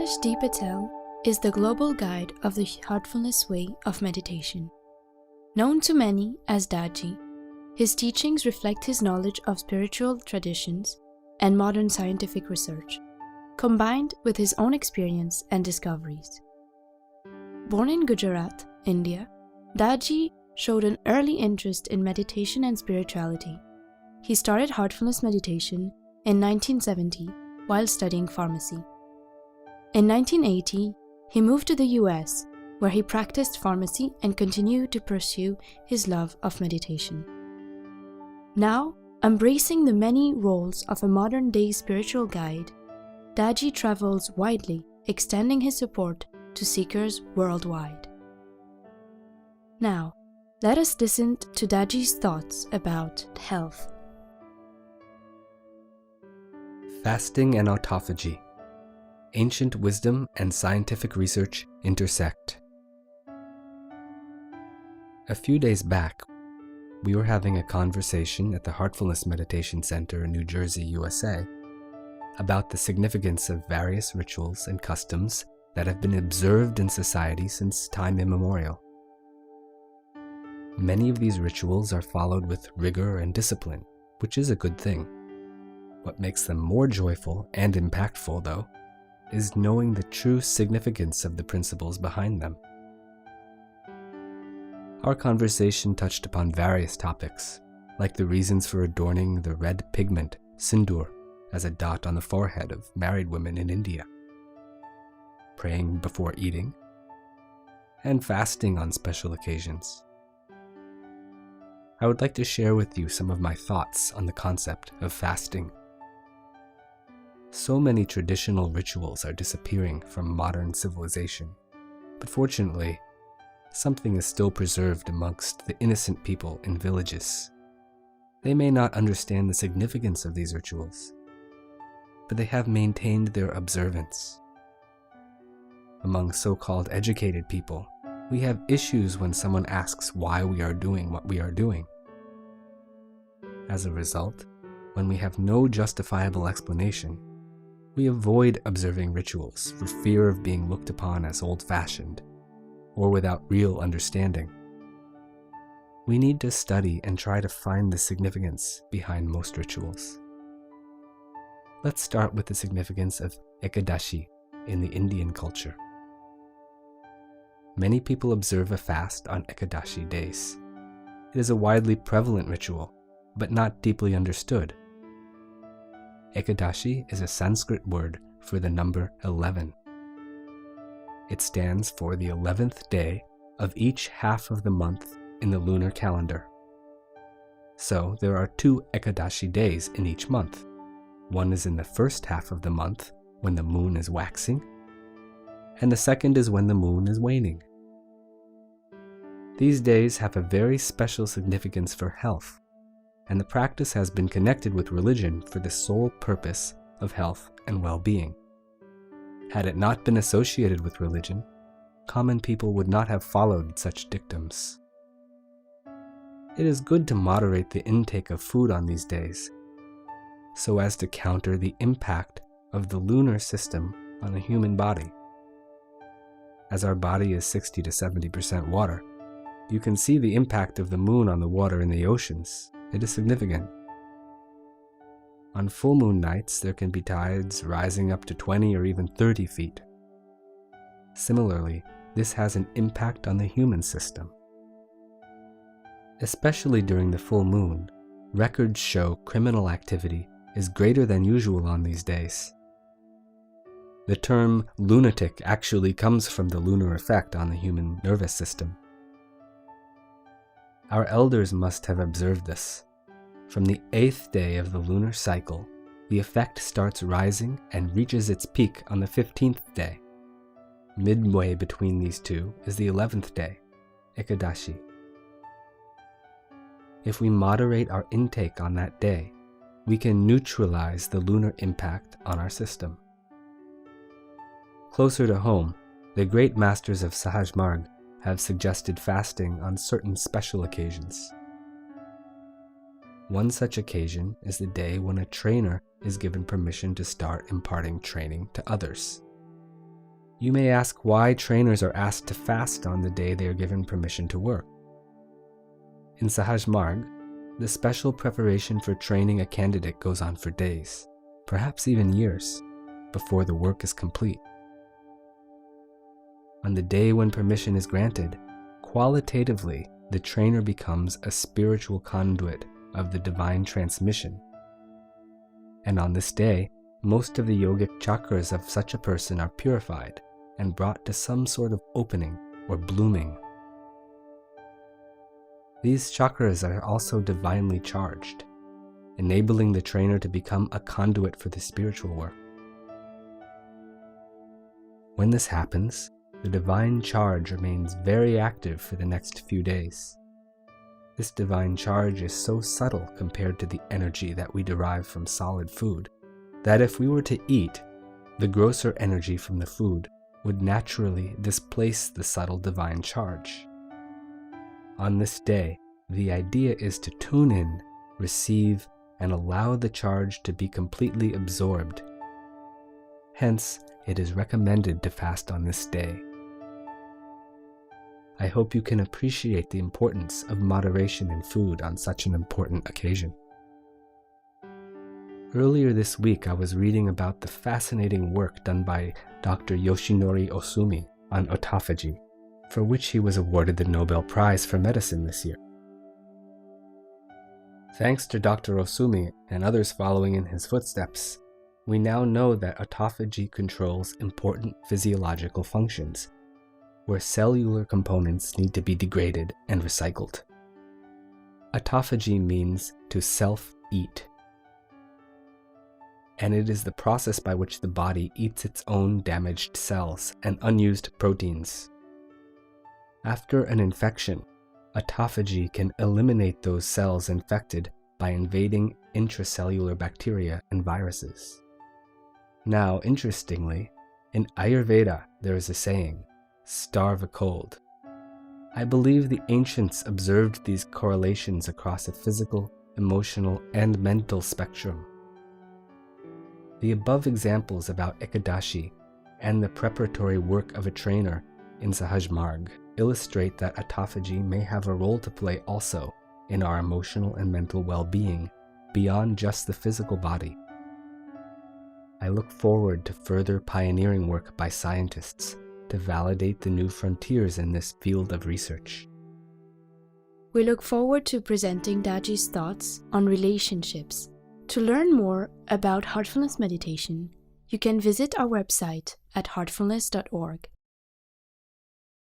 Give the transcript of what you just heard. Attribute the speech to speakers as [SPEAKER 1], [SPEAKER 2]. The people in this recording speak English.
[SPEAKER 1] Ekadashi is the global guide of the Heartfulness way of meditation. Known to many as Daaji, his teachings reflect his knowledge of spiritual traditions and modern scientific research, combined with his own experience and discoveries. Born in Gujarat, India, Daaji showed an early interest in meditation and spirituality. He started Heartfulness Meditation in 1970 while studying pharmacy. In 1980, he moved to the US, where he practiced pharmacy and continued to pursue his love of meditation. Now, embracing the many roles of a modern-day spiritual guide, Daaji travels widely, extending his support to seekers worldwide. Now, let us listen to Daaji's thoughts about health.
[SPEAKER 2] Fasting and autophagy. Ancient wisdom and scientific research intersect. A few days back, we were having a conversation at the Heartfulness Meditation Center in New Jersey, USA, about the significance of various rituals and customs that have been observed in society since time immemorial. Many of these rituals are followed with rigor and discipline, which is a good thing. What makes them more joyful and impactful, though, is knowing the true significance of the principles behind them. Our conversation touched upon various topics, like the reasons for adorning the red pigment, sindoor, as a dot on the forehead of married women in India, praying before eating, and fasting on special occasions. I would like to share with you some of my thoughts on the concept of fasting. So many traditional rituals are disappearing from modern civilization, but fortunately, something is still preserved amongst the innocent people in villages. They may not understand the significance of these rituals, but they have maintained their observance. Among so-called educated people, we have issues when someone asks why we are doing what we are doing. As a result, when we have no justifiable explanation, we avoid observing rituals for fear of being looked upon as old-fashioned or without real understanding. We need to study and try to find the significance behind most rituals. Let's start with the significance of Ekadashi in the Indian culture. Many people observe a fast on Ekadashi days. It is a widely prevalent ritual, but not deeply understood. Ekadashi is a Sanskrit word for the number 11. It stands for the 11th day of each half of the month in the lunar calendar. So there are 2 Ekadashi days in each month. One is in the first half of the month when the moon is waxing, and the second is when the moon is waning. These days have a very special significance for health, and the practice has been connected with religion for the sole purpose of health and well-being. Had it not been associated with religion, common people would not have followed such dictums. It is good to moderate the intake of food on these days, so as to counter the impact of the lunar system on a human body. As our body is 60 to 70% water, you can see the impact of the moon on the water in the oceans. It is significant. On full moon nights, there can be tides rising up to 20 or even 30 feet. Similarly, this has an impact on the human system. Especially during the full moon, records show criminal activity is greater than usual on these days. The term lunatic actually comes from the lunar effect on the human nervous system. Our elders must have observed this. From the 8th day of the lunar cycle, the effect starts rising and reaches its peak on the 15th day. Midway between these two is the 11th day, Ekadashi. If we moderate our intake on that day, we can neutralize the lunar impact on our system. Closer to home, the great masters of Sahaj Marg have suggested fasting on certain special occasions. One such occasion is the day when a trainer is given permission to start imparting training to others. You may ask why trainers are asked to fast on the day they are given permission to work. In Sahaj Marg, the special preparation for training a candidate goes on for days, perhaps even years, before the work is complete. On the day when permission is granted, qualitatively, the trainer becomes a spiritual conduit of the divine transmission. And on this day, most of the yogic chakras of such a person are purified and brought to some sort of opening or blooming. These chakras are also divinely charged, enabling the trainer to become a conduit for the spiritual work. When this happens, the divine charge remains very active for the next few days. This divine charge is so subtle compared to the energy that we derive from solid food, that if we were to eat, the grosser energy from the food would naturally displace the subtle divine charge. On this day, the idea is to tune in, receive, and allow the charge to be completely absorbed. Hence, it is recommended to fast on this day. I hope you can appreciate the importance of moderation in food on such an important occasion. Earlier this week, I was reading about the fascinating work done by Dr. Yoshinori Osumi on autophagy, for which he was awarded the Nobel Prize for Medicine this year. Thanks to Dr. Osumi and others following in his footsteps, we now know that autophagy controls important physiological functions, where cellular components need to be degraded and recycled. Autophagy means to self-eat, and it is the process by which the body eats its own damaged cells and unused proteins. After an infection, autophagy can eliminate those cells infected by invading intracellular bacteria and viruses. Now, interestingly, in Ayurveda there is a saying, "Starve a cold." I believe the ancients observed these correlations across a physical, emotional, and mental spectrum. The above examples about Ekadashi and the preparatory work of a trainer in Sahaj Marg illustrate that autophagy may have a role to play also in our emotional and mental well-being beyond just the physical body. I look forward to further pioneering work by scientists to validate the new frontiers in this field of research.
[SPEAKER 1] We look forward to presenting Daaji's thoughts on relationships. To learn more about Heartfulness Meditation, you can visit our website at heartfulness.org.